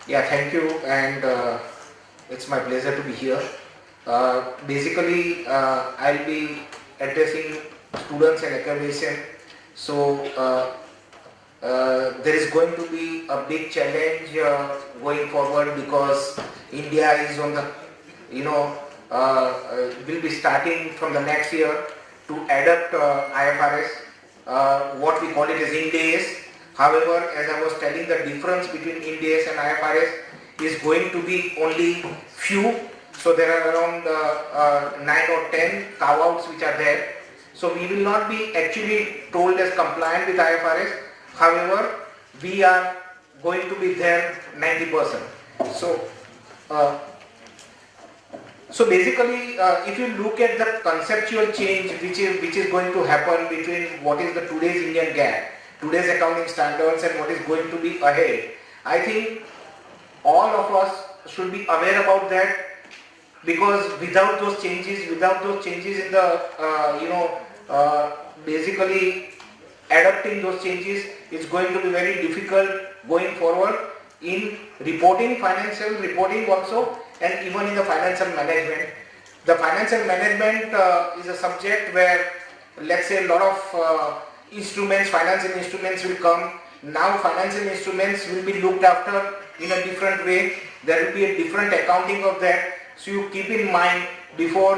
Yeah, thank you, and it's my pleasure to be here. Basically, I'll be addressing students and academicians. So, there is going to be a big challenge going forward because India is on the, you know, will be starting from the next year to adopt IFRS, what we call it as Ind AS. However, as I was telling, the difference between Ind AS and IFRS is going to be only few. So there are around 9 or 10 carve-outs which are there. So we will not be actually told as compliant with IFRS. However, we are going to be there 90%. So basically, if you look at the conceptual change which is going to happen between what is the today's Indian GAAP, today's accounting standards, and what is going to be ahead, I think all of us should be aware about that, because without those changes in the basically adapting those changes is going to be very difficult going forward in reporting, financial reporting also, and even in the financial management. The financial management is a subject where, let's say, a lot of financial instruments will come. Now financial instruments will be looked after in a different way. There will be a different accounting of that. So you keep in mind before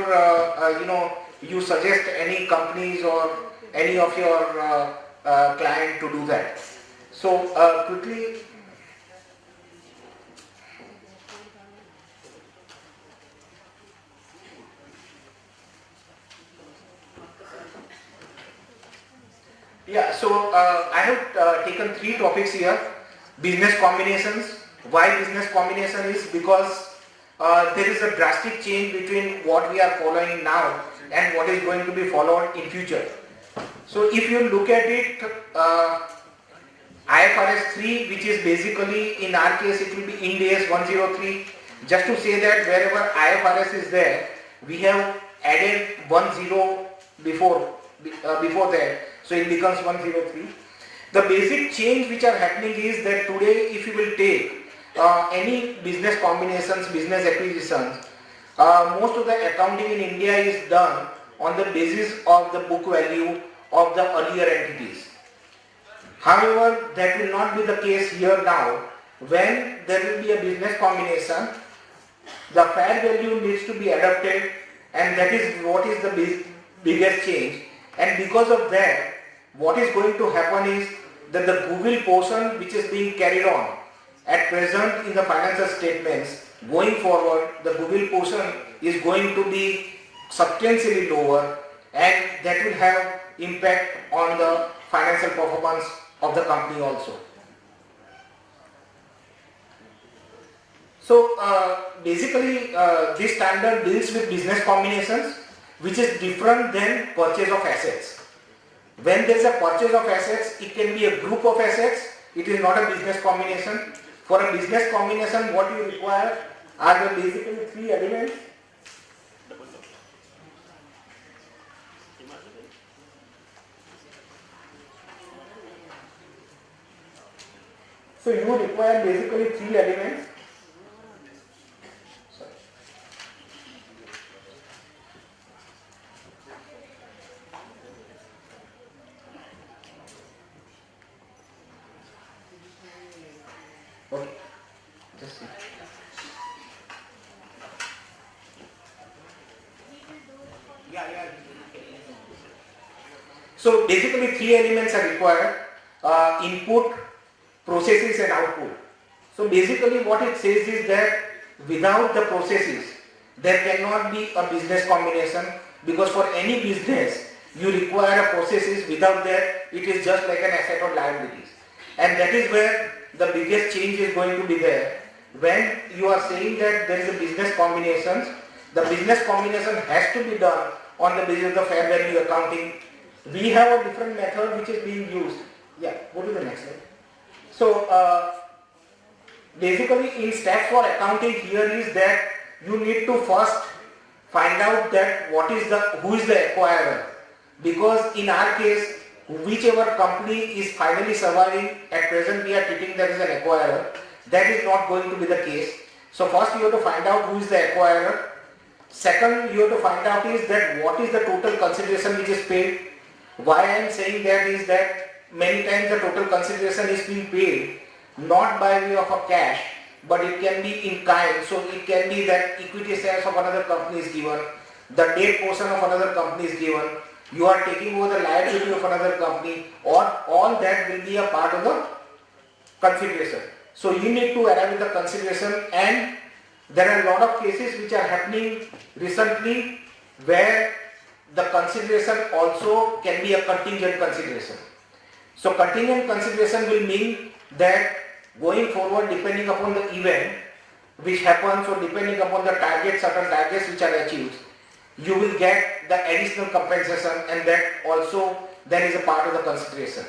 you suggest any companies or any of your client to do that. So quickly. Yeah, so I have taken 3 topics here. Business combinations. Why business combination is because there is a drastic change between what we are following now and what is going to be followed in future. So if you look at it, IFRS 3, which is basically, in our case it will be Ind AS 103, just to say that wherever IFRS is there, we have added 10 before that, so it becomes 103. The basic change which are happening is that today, if you will take any business combinations, business acquisitions, most of the accounting in India is done on the basis of the book value of the earlier entities. However, that will not be the case here now. When there will be a business combination, the fair value needs to be adopted, and that is what is the biggest change. And because of that, what is going to happen is that the goodwill portion which is being carried on at present in the financial statements, going forward, the goodwill portion is going to be substantially lower, and that will have impact on the financial performance of the company also. So basically this standard deals with business combinations, which is different than purchase of assets. When there is a purchase of assets, it can be a group of assets, it is not a business combination. For a business combination, what you require are the basically 3 elements. So you require basically 3 elements. Okay, just see. Yeah. So basically 3 elements are required: input, processes, and output. So basically what it says is that without the processes, there cannot be a business combination, because for any business you require a processes. Without that, it is just like an asset or liabilities. And that is where the biggest change is going to be there. When you are saying that there is a business combination, the business combination has to be done on the basis of the fair value accounting. We have a different method which is being used. Yeah, go to the next slide. So basically in steps for accounting here is that you need to first find out that who is the acquirer, because in our case, whichever company is finally surviving, at present we are treating that as an acquirer. that is not going to be the case. So first you have to find out who is the acquirer. Second, you have to find out is that what is the total consideration which is paid. Why I am saying that is that many times the total consideration is being paid not by way of a cash, but it can be in kind. So it can be that equity shares of another company is given, the debt portion of another company is given, you are taking over the liability of another company, or all that will be a part of the consideration. So you need to arrive at the consideration, and there are a lot of cases which are happening recently where the consideration also can be a contingent consideration. So contingent consideration will mean that going forward, depending upon the event which happens or depending upon the target, certain targets which are achieved, you will get the additional compensation, and that also then is a part of the consideration.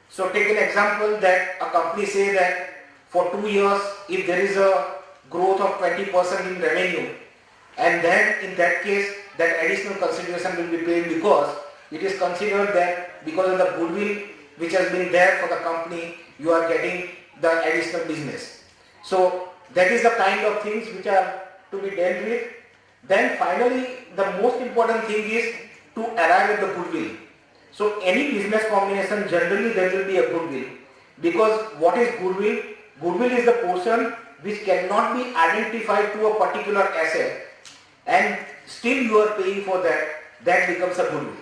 So take an example that a company say that for 2 years if there is a growth of 20% in revenue, and then in that case that additional consideration will be paid because it is considered that because of the goodwill which has been there for the company, you are getting the additional business. So that is the kind of things which are to be dealt with. Then finally the most important thing is to arrive at the goodwill. So any business combination, generally there will be a goodwill, because what is goodwill? Goodwill is the portion which cannot be identified to a particular asset, and still you are paying for that. That becomes a goodwill.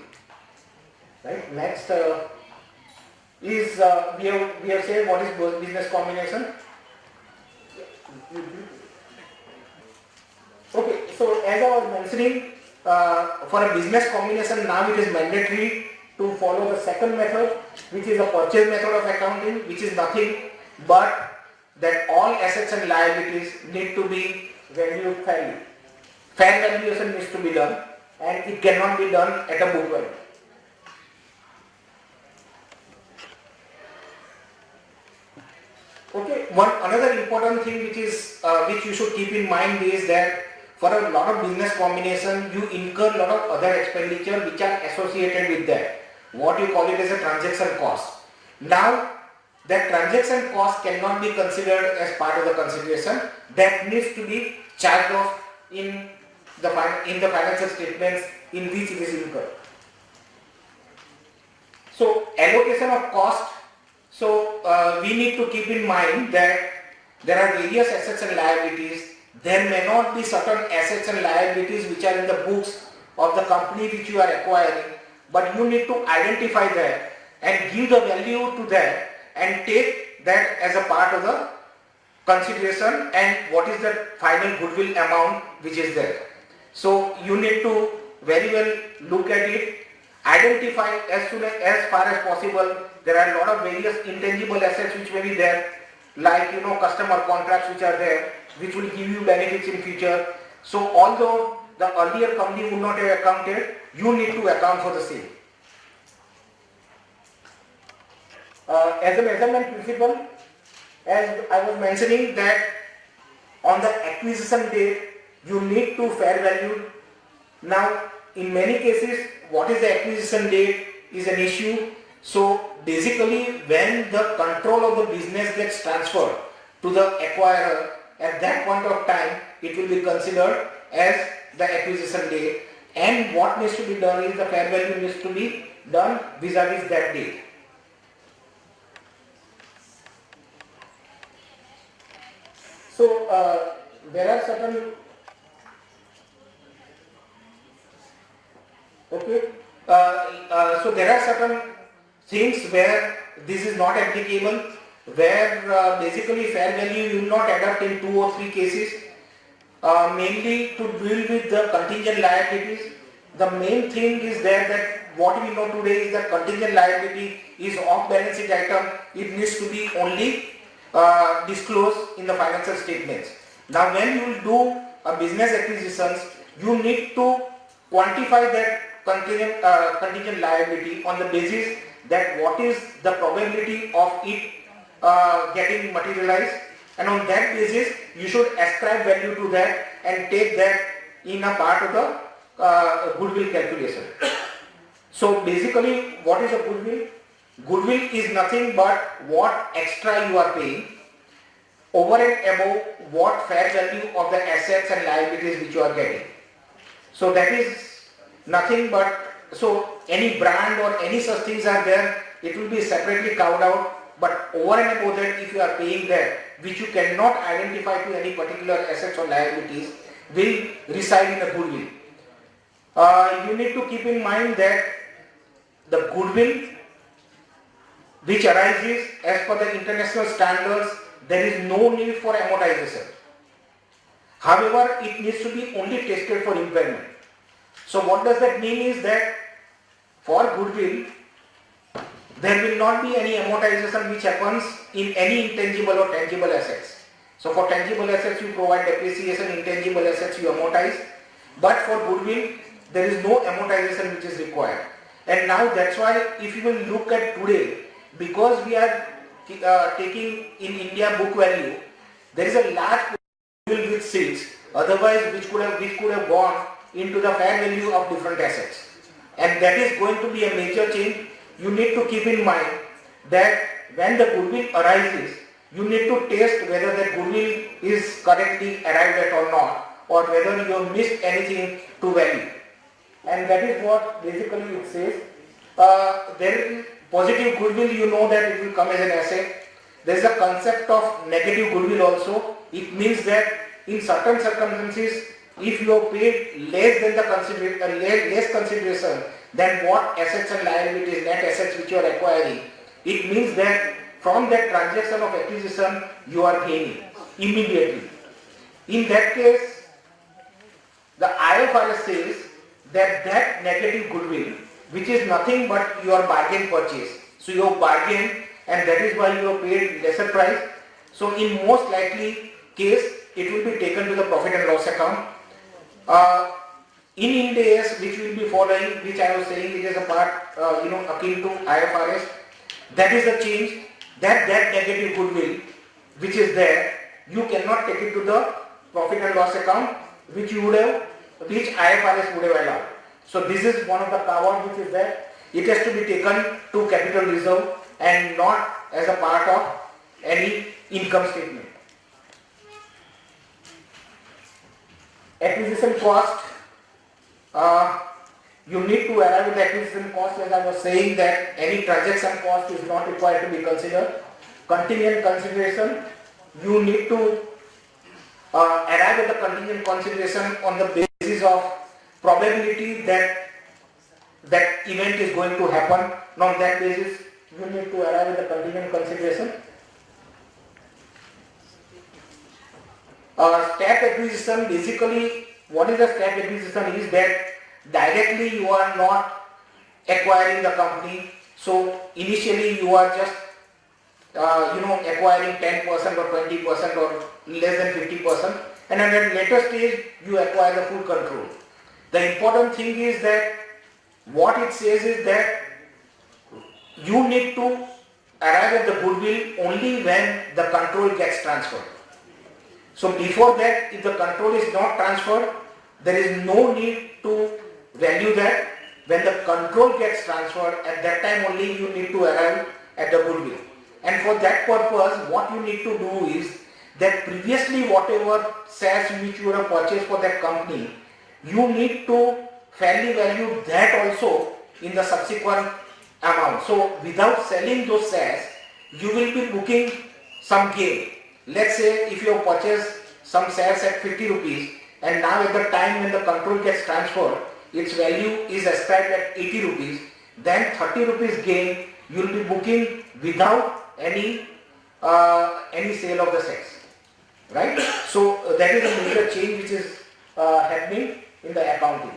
Right. Next is we have said what is business combination. Okay. So as I was mentioning, for a business combination now it is mandatory to follow the second method, which is a purchase method of accounting, which is nothing but that all assets and liabilities need to be valued fairly. Fair valuation needs to be done, and it cannot be done at a book value. Okay, another important thing which is which you should keep in mind is that for a lot of business combination you incur a lot of other expenditure which are associated with that. What you call it as a transaction cost. Now that transaction cost cannot be considered as part of the consideration. That needs to be charged off in the financial statements in which it is incurred. So allocation of cost. So we need to keep in mind that there are various assets and liabilities. There may not be certain assets and liabilities which are in the books of the company which you are acquiring, but you need to identify that and give the value to that and take that as a part of the consideration, and what is the final goodwill amount which is there. So you need to very well look at it, identify as far as possible. There are a lot of various intangible assets which may be there, like customer contracts which are there, which will give you benefits in future. So although the earlier company would not have accounted, you need to account for the same. As a measurement principle, as I was mentioning that on the acquisition date, you need to fair value. Now, in many cases, what is the acquisition date is an issue. So basically, when the control of the business gets transferred to the acquirer, at that point of time, it will be considered as the acquisition date. And what needs to be done is the fair value needs to be done vis-a-vis that date. So there are certain so there are certain things where this is not applicable, where basically fair value you will not adapt in 2 or 3 cases, mainly to deal with the contingent liabilities. The main thing is there that what we know today is that contingent liability is off balance sheet item. It needs to be only disclosed in the financial statements. Now when you will do a business acquisitions, you need to quantify that contingent liability on the basis that what is the probability of it getting materialized, and on that basis you should ascribe value to that and take that in a part of the goodwill calculation. So basically, what is a goodwill? Goodwill is nothing but what extra you are paying over and above what fair value of the assets and liabilities which you are getting. So that is nothing but, so any brand or any such things are there, it will be separately carved out, but over and above that, if you are paying that, which you cannot identify to any particular assets or liabilities, will reside in the goodwill. You need to keep in mind that the goodwill which arises as per the international standards, there is no need for amortization. However, it needs to be only tested for impairment. So what does that mean is that for goodwill, there will not be any amortization which happens in any intangible or tangible assets. So for tangible assets you provide depreciation, intangible assets you amortize, but for goodwill there is no amortization which is required. And now that's why if you will look at today, because we are taking in India book value, there is a large goodwill which sits, otherwise which could have gone into the fair value of different assets. And that is going to be a major change. You need to keep in mind that when the goodwill arises, you need to test whether that goodwill is correctly arrived at or not, or whether you have missed anything to value. And that is what basically it says. There is positive goodwill, you know that it will come as an asset. There is a concept of negative goodwill also. It means that in certain circumstances, if you have paid less than the less consideration than what assets and liabilities, net assets which you are acquiring, it means that from that transaction of acquisition you are gaining immediately. In that case, the IFRS says that that negative goodwill, which is nothing but your bargain purchase. So you have bargained and that is why you have paid lesser price. So in most likely case, it will be taken to the profit and loss account. In Ind AS, which we will be following, which I was saying it is a part, akin to IFRS, that is the change, that negative goodwill which is there, you cannot take it to the profit and loss account, which IFRS would have allowed. So this is one of the carve-out which is there. It has to be taken to capital reserve and not as a part of any income statement. Acquisition cost, you need to arrive at the acquisition cost, as I was saying that any transaction cost is not required to be considered. Contingent consideration, you need to arrive at the contingent consideration on the basis of probability that that event is going to happen. And on that basis, you need to arrive at the contingent consideration. Step acquisition, basically what is a step acquisition is that directly you are not acquiring the company. So initially you are just acquiring 10% or 20% or less than 50%, and at a later stage you acquire the full control. The important thing is that what it says is that you need to arrive at the goodwill only when the control gets transferred. So before that, if the control is not transferred, there is no need to value that. When the control gets transferred, at that time only you need to arrive at the goodwill. And for that purpose, what you need to do is that previously whatever shares which you would have purchased for that company, you need to fairly value that also in the subsequent amount. So without selling those shares, you will be booking some gain. Let's say if you have purchased some shares at 50 rupees and now at the time when the control gets transferred, its value is ascribed at 80 rupees, then 30 rupees gain you will be booking without any sale of the shares, right? So that is a major change which is happening in the accounting.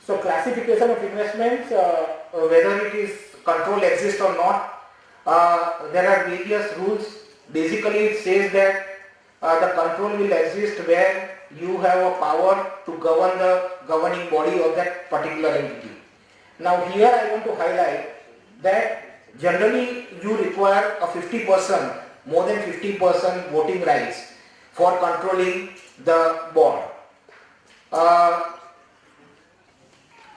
So classification of investments, whether it is control exists or not, there are various rules. Basically it says that the control will exist where you have a power to govern the governing body of that particular entity. Now here I want to highlight that generally you require a 50%, more than 50% voting rights for controlling the board.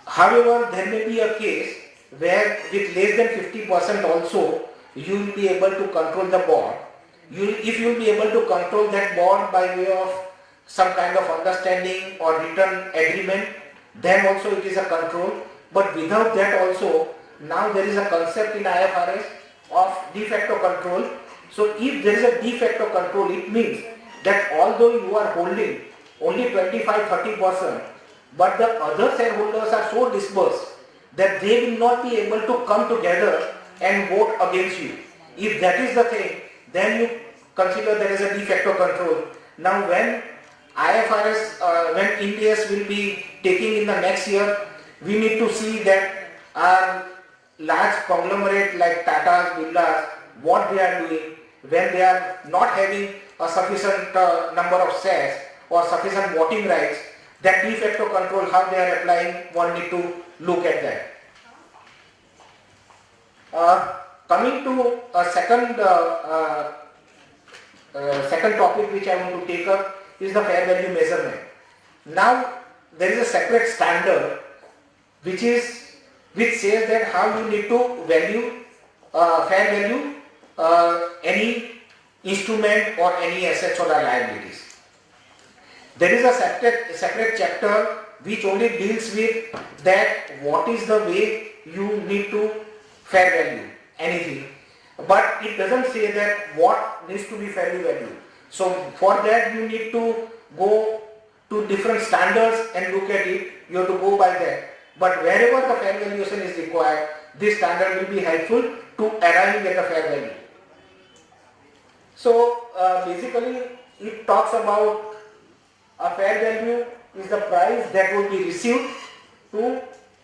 However, there may be a case where with less than 50% also you will be able to control the bond. If you will be able to control that bond by way of some kind of understanding or written agreement, then also it is a control. But without that also, now there is a concept in IFRS of de facto control. So if there is a de facto control, it means that although you are holding only 25-30%, but the other shareholders are so dispersed that they will not be able to come together and vote against you. If that is the thing, then you consider there is a de facto control. Now when IFRS, when IndAS will be taking in the next year, we need to see that our large conglomerate like Tata's, Birla's, what they are doing when they are not having a sufficient number of shares or sufficient voting rights. That de facto control, how they are applying, one need to look at that. Coming to a second topic which I want to take up is the fair value measurement. Now there is a separate standard which says that how you need to value fair value any instrument or any assets or liabilities. There is a separate chapter which only deals with that what is the way you need to fair value anything, but it doesn't say that what needs to be fair value. So for that you need to go to different standards and look at it. You have to go by that. But wherever the fair valuation is required, this standard will be helpful to arrive at the fair value. So basically it talks about a fair value is the price that will be received to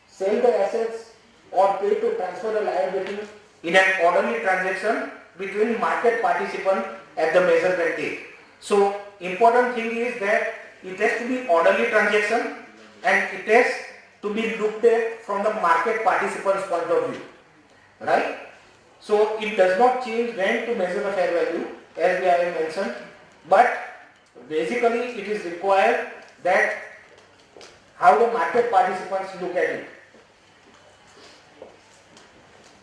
sell the assets or pay to transfer the liability in an orderly transaction between market participant at the measurement date. So important thing is that it has to be orderly transaction and it has to be looked at from the market participant's point of view, right? So it does not change when to measure the fair value as we have mentioned, but basically it is required that how the market participants look at it.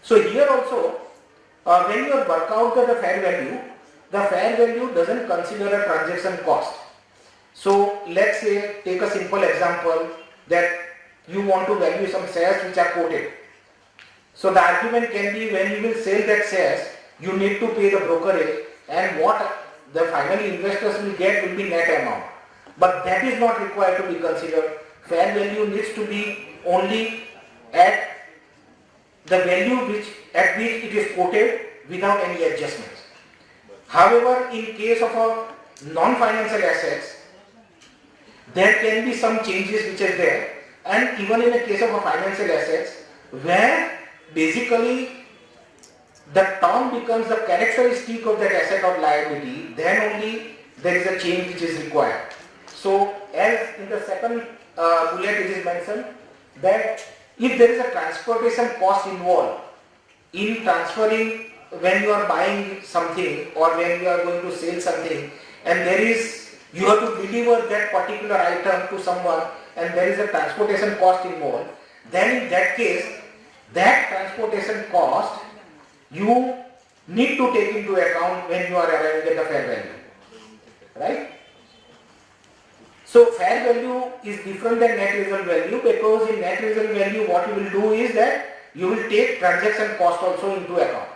So here also when you work out the fair value doesn't consider a transaction cost. So let's say take a simple example that you want to value some shares which are quoted. So the argument can be when you will sell that shares, you need to pay the brokerage and what the final investors will get will be net amount. But that is not required to be considered. Fair value needs to be only at the value at which it is quoted without any adjustments. However, in case of a non-financial assets, there can be some changes which are there, and even in the case of a financial assets where basically the term becomes the characteristic of that asset or liability, then only there is a change which is required. So as in the second bullet it is mentioned that if there is a transportation cost involved in transferring when you are buying something or when you are going to sell something and you have to deliver that particular item to someone and there is a transportation cost involved, then in that case that transportation cost you need to take into account when you are arriving at the fair value, right? So fair value is different than net result value because in net result value what you will do is that you will take transaction cost also into account.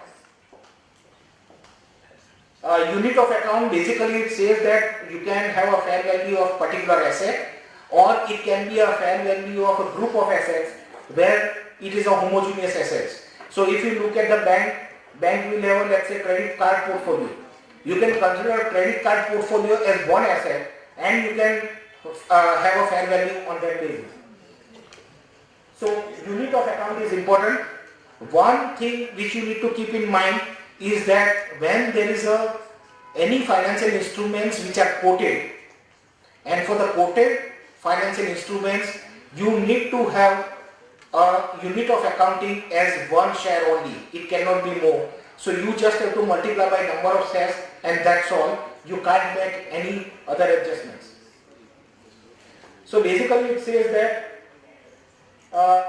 Unit of account basically it says that you can have a fair value of particular asset or it can be a fair value of a group of assets where it is a homogeneous assets. So if you look at the bank will have, let's say, credit card portfolio. You can consider a credit card portfolio as one asset and you can have a fair value on that basis. So unit of account is important. One thing which you need to keep in mind is that when there is any financial instruments which are quoted, and for the quoted financial instruments you need to have a unit of accounting as one share only. It cannot be more. So you just have to multiply by number of shares and that's all. You can't make any other adjustments. So basically it says that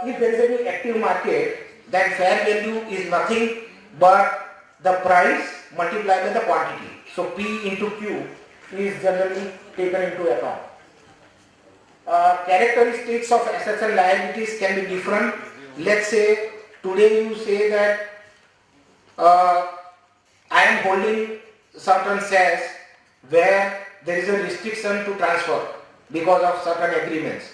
if there is any active market, then fair value is nothing but the price multiplied by the quantity. So P into Q is generally taken into account. Characteristics of assets and liabilities can be different. Let's say today you say that I am holding certain shares where there is a restriction to transfer because of certain agreements.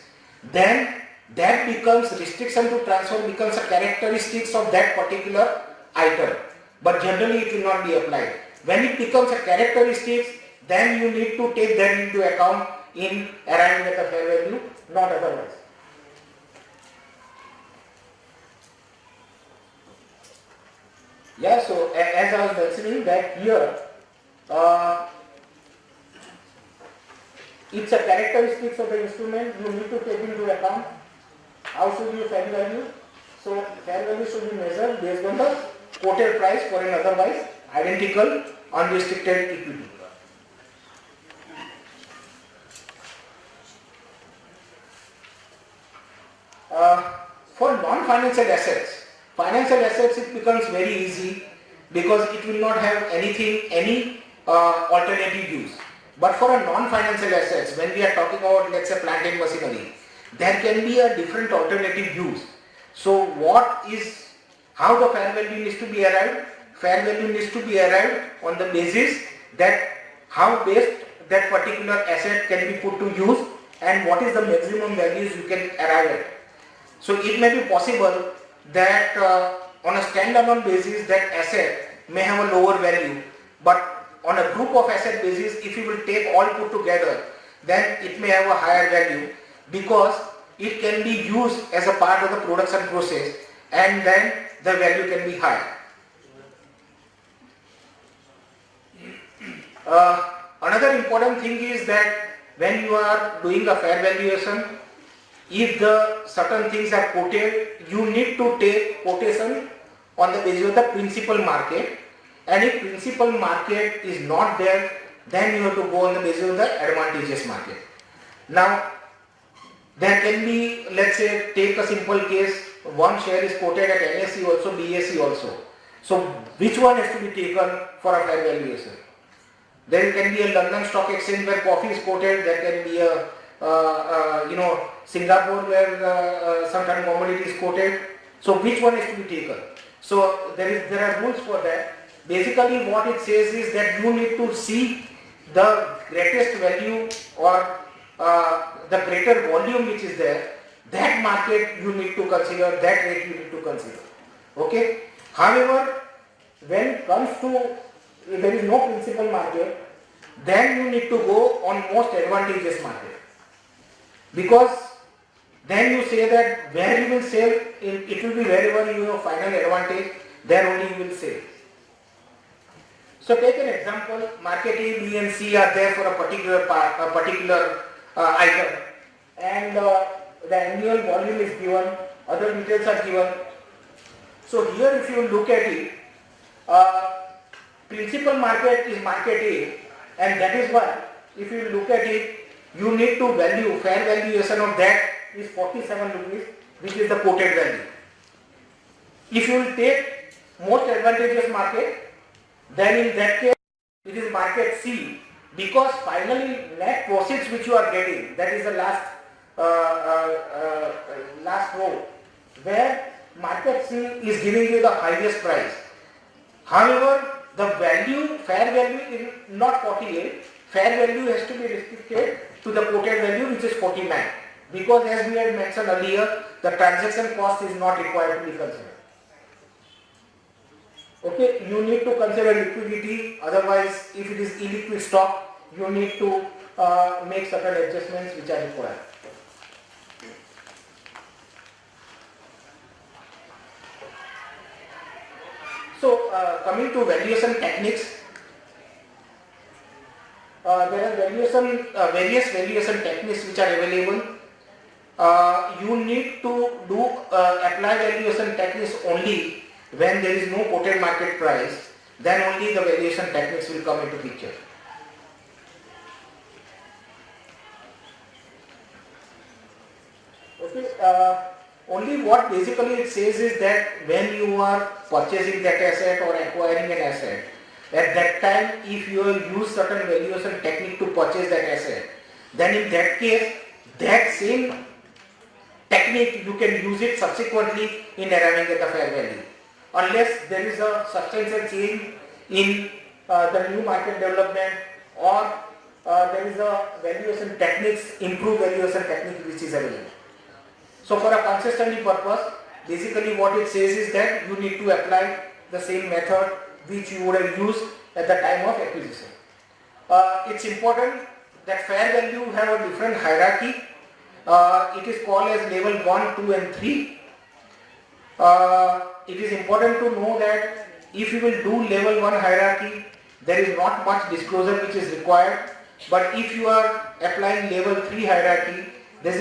Then that becomes restriction to transfer becomes a characteristics of that particular item. But generally it will not be applied. When it becomes a characteristics, then you need to take that into account in arriving at the fair value, not otherwise. Yeah, so as I was mentioning that here, it's a characteristics of the instrument you need to take into account. How should you fair value? So fair value should be measured based on the quoted price for an otherwise identical unrestricted equity. For non-financial assets, financial assets it becomes very easy because it will not have any alternative use. But for a non-financial assets, when we are talking about, let's say, plant and machinery, there can be a different alternative use. So how the fair value needs to be arrived? Fair value needs to be arrived on the basis that how best that particular asset can be put to use and what is the maximum values you can arrive at. So it may be possible that on a standalone basis that asset may have a lower value, but on a group of asset basis, if you will take all put together, then it may have a higher value because it can be used as a part of the production process and then the value can be higher. Another important thing is that when you are doing a fair valuation, if the certain things are quoted, you need to take quotation on the basis of the principal market, and if principal market is not there, then you have to go on the basis of the advantageous market. Now, there can be, let's say, take a simple case, one share is quoted at NSE also, BSE also. So, which one has to be taken for a fair valuation? There can be a London Stock Exchange where coffee is quoted, there can be a Singapore where certain commodity is quoted. So which one is to be taken? So there are rules for that. Basically what it says is that you need to see the greatest value or the greater volume which is there. That market you need to consider, that rate you need to consider. Okay. However, when it comes to there is no principal market, then you need to go on most advantageous market. Because then you say that where you will sell, it will be wherever you have final advantage, there only you will sell. So take an example, market A, B and C are there for a particular item, and the annual volume is given, other details are given. So here if you look at it, principal market is market A, and that is why if you look at it, you need to value, fair valuation of that is 47 rupees, which is the quoted value. If you will take most advantageous market, then in that case it is market C, because finally net proceeds which you are getting, that is the last row, where market C is giving you the highest price. However, the value, fair value is not 48, fair value has to be restricted to the quoted value which is 49, because as we had mentioned earlier, the transaction cost is not required to be considered. Okay, you need to consider liquidity, otherwise if it is illiquid stock, you need to make certain adjustments which are required. So coming to valuation techniques, there are various valuation techniques which are available. You need to apply valuation techniques only when there is no quoted market price, then only the valuation techniques will come into picture. Okay, Only what basically it says is that when you are purchasing that asset or acquiring an asset, at that time if you have used certain valuation technique to purchase that asset, then in that case that same technique you can use it subsequently in arriving at the fair value. Unless there is a substantial change in the new market development or there is a valuation techniques, improved valuation technique which is available. So for a consistency purpose, basically what it says is that you need to apply the same method which you would have used at the time of acquisition. It's important that fair value have a different hierarchy. It is called as level 1, 2 and 3. It is important to know that if you will do level 1 hierarchy, there is not much disclosure which is required. But if you are applying level 3 hierarchy, there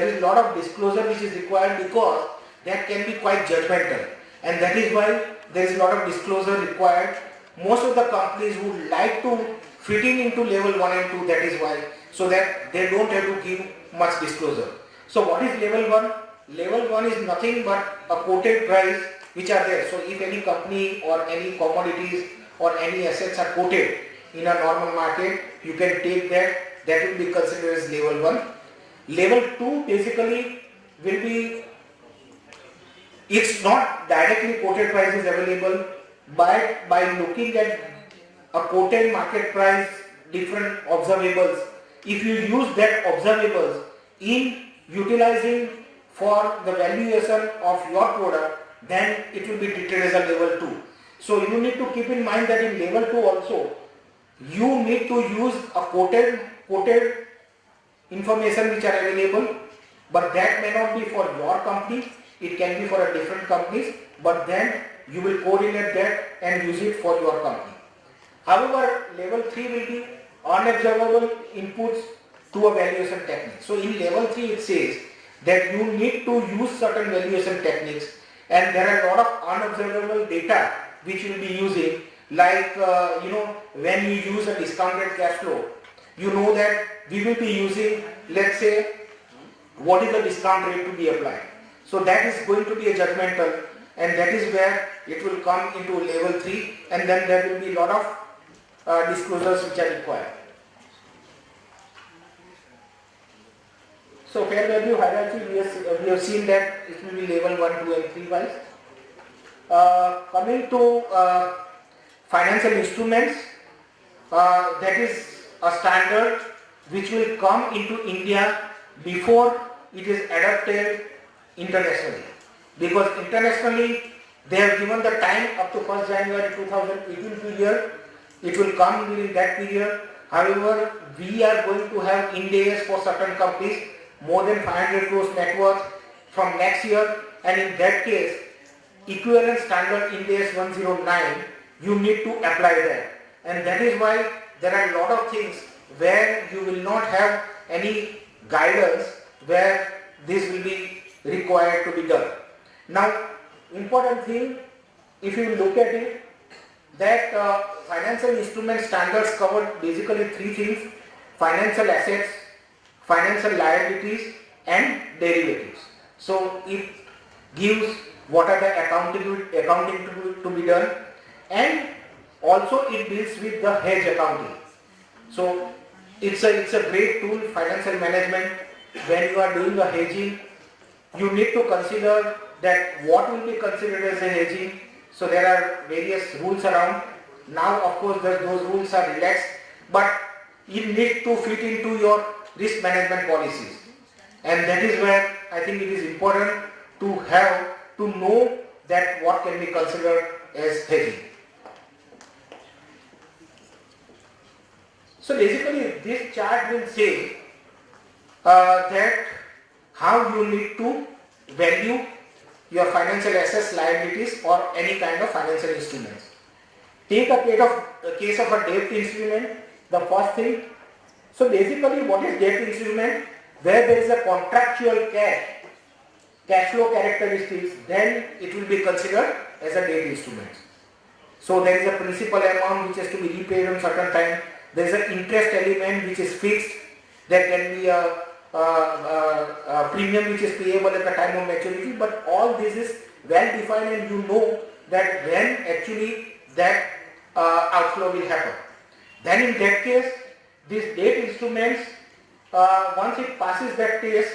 is a lot of disclosure which is required because that can be quite judgmental, and that is why there is a lot of disclosure required. Most of the companies would like to fit in into level 1 and 2, that is why, so that they don't have to give much disclosure. So what is level 1? Level 1 is nothing but a quoted price which are there. So if any company or any commodities or any assets are quoted in a normal market, you can take that will be considered as level 1. Level 2 basically will be, it's not directly quoted prices available, but by looking at a quoted market price, different observables, if you use that observables in utilizing for the valuation of your product, then it will be treated as a level 2. So you need to keep in mind that in level 2 also, you need to use a quoted information which are available, but that may not be for your company, it can be for a different companies, but then you will coordinate that and use it for your company. However, level 3 will be unobservable inputs to a valuation technique. So in level 3 it says that you need to use certain valuation techniques, and there are a lot of unobservable data which you will be using, like when you use a discounted cash flow, you know that we will be using, let's say, what is the discount rate to be applied. So that is going to be a judgmental, and that is where it will come into level 3, and then there will be a lot of disclosures which are required. So fair value hierarchy, we have seen that it will be level 1, 2 and 3 wise. Coming to financial instruments, that is a standard which will come into India before it is adopted internationally. Because internationally they have given the time up to 1st January 2018 period, it will come during that period. However, we are going to have Ind AS for certain companies, more than 500 crores net worth from next year, and in that case, equivalent standard Ind AS 109, you need to apply that. And that is why there are a lot of things where you will not have any guidance where this will be required to be done. Now, important thing, if you look at it, that financial instrument standards cover basically 3 things: financial assets, financial liabilities and derivatives. So it gives what are the accounting to be done, and also it deals with the hedge accounting. So it's a great tool, financial management. When you are doing a hedging, you need to consider that what will be considered as a hedging. So there are various rules around. Now of course those rules are relaxed, but you need to fit into your risk management policies, and that is where I think it is important to know that what can be considered as hedging. So basically this chart will say that how you need to value your financial assets, liabilities or any kind of financial instruments. Take a case of a debt instrument, the first thing. So basically what is debt instrument? Where there is a contractual cash flow characteristics, then it will be considered as a debt instrument. So there is a principal amount which has to be repaid on certain time. There is an interest element which is fixed. There can be a premium which is payable at the time of maturity, but all this is well defined and you know that when actually that outflow will happen. Then in that case, these debt instruments, once it passes that test,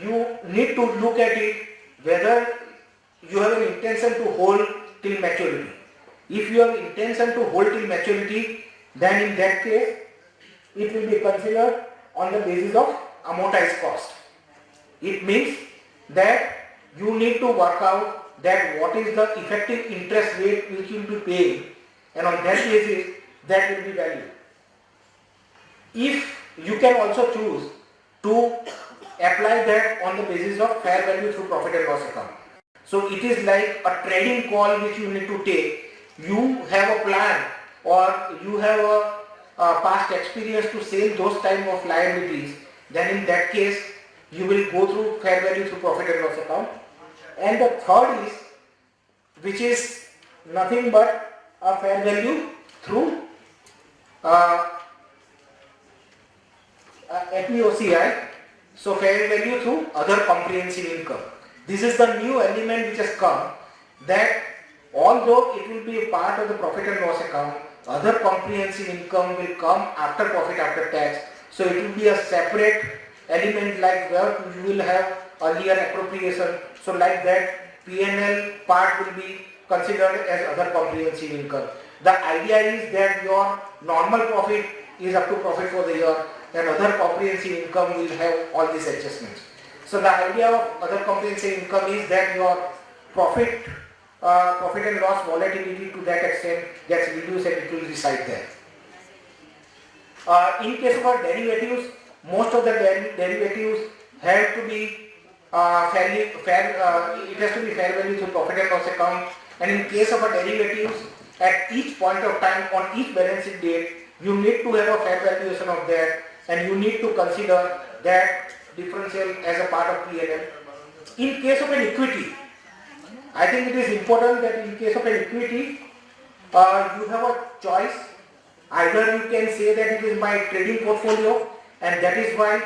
you need to look at it whether you have an intention to hold till maturity. If you have intention to hold till maturity, then in that case, it will be considered on the basis of amortized cost. It means that you need to work out that what is the effective interest rate which you will be paying, and on that basis that will be valued. If you can also choose to apply that on the basis of fair value through profit and loss account. So it is like a trading call which you need to take. You have a plan or you have a past experience to sell those type of liabilities, then in that case you will go through fair value through profit and loss account. And the third is, which is nothing but a fair value through FVOCI, so fair value through other comprehensive income. This is the new element which has come, that although it will be a part of the profit and loss account, other comprehensive income will come after profit after tax. So it will be a separate element, like where you will have earlier appropriation. So like that, P&L part will be considered as other comprehensive income. The idea is that your normal profit is up to profit for the year, and other comprehensive income will have all these adjustments. So the idea of other comprehensive income is that your profit and loss volatility to that extent gets reduced and it will reside there. In case of our derivatives, most of the derivatives have to be it has to be fair value through profit and loss account, and in case of our derivatives, at each point of time on each balance sheet date, you need to have a fair valuation of that, and you need to consider that differential as a part of P&L. In case of an equity, I think it is important that in case of an equity, you have a choice. Either you can say that it is my trading portfolio, and that is why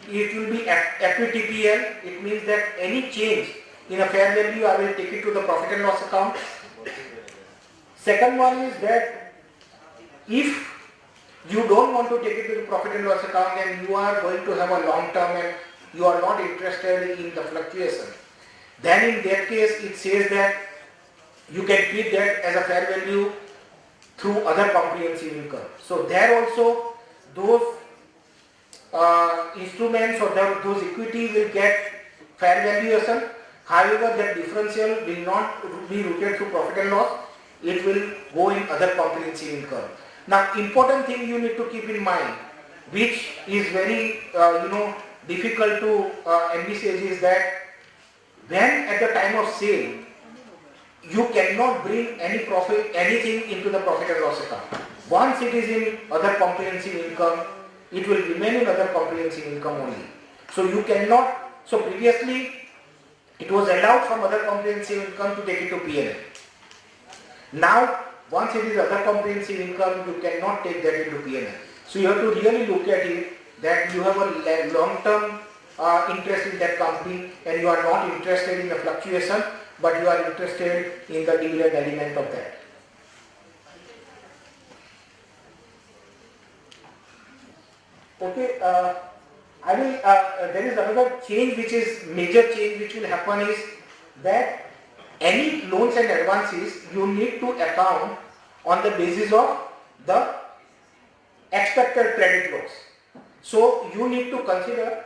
it will be FVTPL. It means that any change in a fair value, I will take it to the profit and loss account. Second one is that if you don't want to take it to the profit and loss account and you are going to have a long term and you are not interested in the fluctuation, then in that case it says that you can treat that as a fair value through other comprehensive income. So there also those instruments or those equity will get fair valuation. However, that differential will not be routed through profit and loss. It will go in other comprehensive income. Now, important thing you need to keep in mind, which is very difficult to envisage, is that when at the time of sale, you cannot bring anything into the profit and loss account. Once it is in other comprehensive income, it will remain in other comprehensive income only. So you cannot. So previously, it was allowed from other comprehensive income to take it to P&L. Now, once it is other comprehensive income, you cannot take that into P&L. So you have to really look at it that you have a long-term interest in that company and you are not interested in the fluctuation, but you are interested in the dividend element of that. Okay, there is another change, which is major change which will happen, is that any loans and advances you need to account on the basis of the expected credit loss. So you need to consider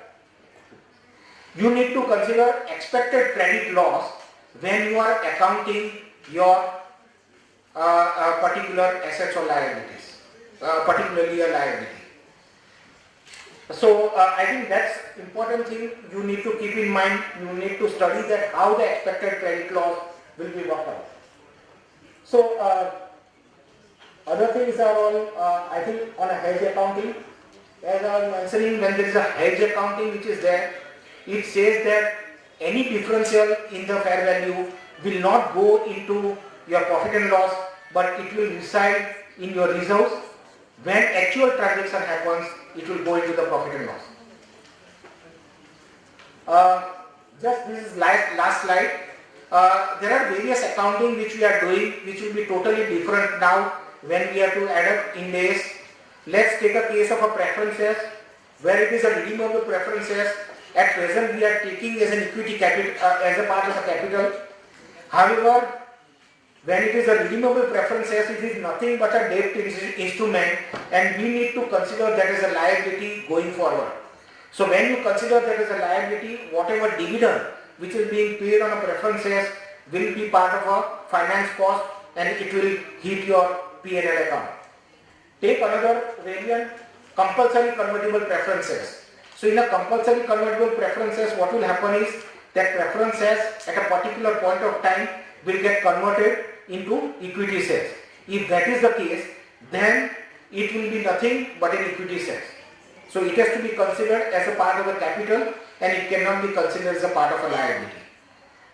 expected credit loss when you are accounting your particular assets or liabilities, particularly a liability. So I think that's important thing you need to keep in mind. You need to study that how the expected credit loss will be worked out. So other things are on I think on a hedge accounting. As I was mentioning, when there is a hedge accounting which is there, it says that any differential in the fair value will not go into your profit and loss, but it will reside in your reserves. When actual transaction happens, it will go into the profit and loss. Just this is last slide. There are various accounting which we are doing, which will be totally different now when we have to add up Ind AS. Let's take a case of a preferences where it is a redeemable preferences. At present, we are taking as an equity capital as a part of the capital. However, when it is a redeemable preferences, it is nothing but a debt instrument, and we need to consider that as a liability going forward. So when you consider that as a liability, whatever dividend which is being paid on a preferences will be part of a finance cost, and it will hit your P&L account. Take another variant, compulsory convertible preferences. So in a compulsory convertible preferences, what will happen is that preferences at a particular point of time will get converted into equity shares. If that is the case, then it will be nothing but an equity shares. So it has to be considered as a part of the capital, and it cannot be considered as a part of a liability.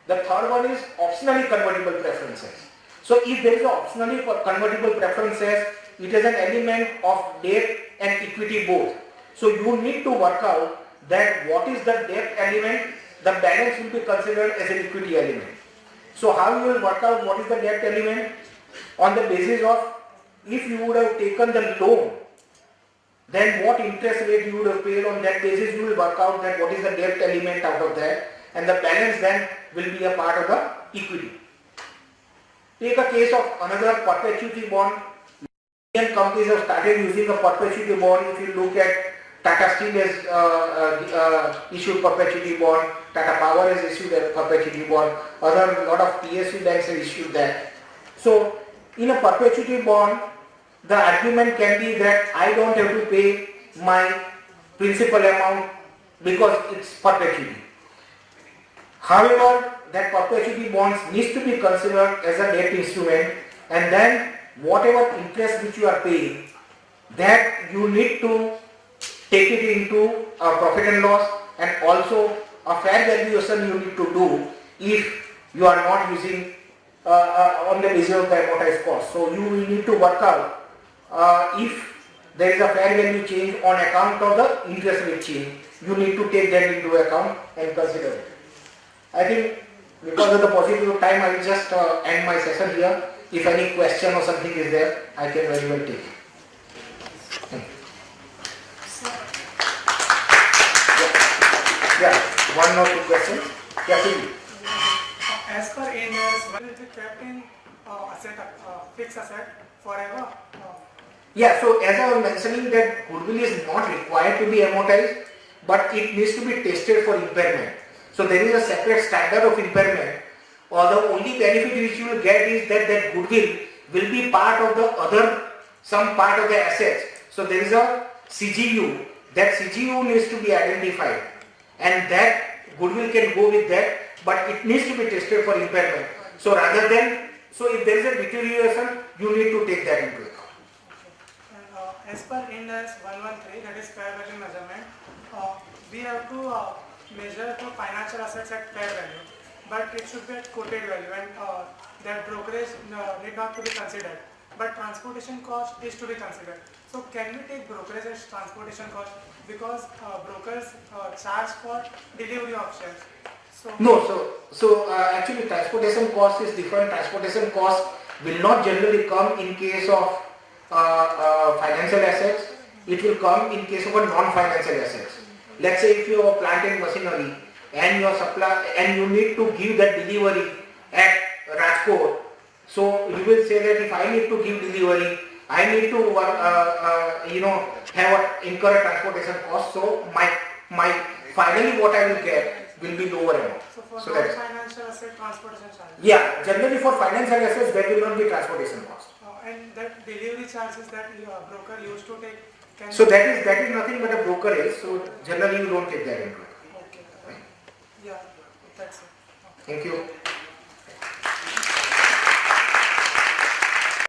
The third one is optionally convertible preferences. So if there is an optionally convertible preferences, it is an element of debt and equity both. So you need to work out that what is the debt element, the balance will be considered as an equity element. So how you will work out what is the debt element? On the basis of, if you would have taken the loan, then what interest rate you would have paid. On that basis you will work out that what is the debt element out of that, and the balance then will be a part of the equity. Take a case of another perpetuity bond. Indian companies have started using a perpetuity bond. If you look at Tata Steel has issued perpetuity bond, Tata Power has issued a perpetuity bond, other lot of PSU banks have issued that. So in a perpetuity bond, the argument can be that I don't have to pay my principal amount because it's perpetuity. However, that perpetuity bonds needs to be considered as a debt instrument, and then whatever interest which you are paying, that you need to take it into a profit and loss, and also a fair valuation you need to do if you are not using on the basis of the amortized cost. So you will need to work out if there is a fair value change on account of the interest rate change, you need to take that into account and consider it. I think because of the paucity of time, I will just end my session here. If any question or something is there, I can very well take it. Yeah, one or two questions. Yeah, please. As per Ind AS, will it be kept in fixed asset forever? Yeah, so as I was mentioning that goodwill is not required to be amortized, but it needs to be tested for impairment. So there is a separate standard of impairment, or the only benefit which you will get is that that goodwill will be part of the other, some part of the assets. So there is a CGU, that CGU needs to be identified, and that goodwill can go with that, but it needs to be tested for impairment. So rather than, so if there is a deterioration, you need to take that into account. As per Ind AS 113, that is fair value measurement, we have to measure the financial assets at fair value, but it should be at quoted value, and that brokerage need not to be considered, but transportation cost is to be considered. So can we take brokerage as transportation cost, because brokers charge for delivery of shares? So no, so actually transportation cost is different. Transportation cost will not generally come in case of financial assets. It will come in case of a non-financial assets. Let's say if you have a plant and machinery and your supply and you need to give that delivery at Rajkot, so you will say that if I need to give delivery, I need to incur a transportation cost. So my finally what I will get will be lower amount. So for So that's non-financial asset, transportation charge. yeah. Generally for financial assets there will not be transportation cost. And that delivery charges that broker used to take. So that is nothing but a brokerage. So generally you don't take that into account. Okay. Yeah, that's it. Thank you.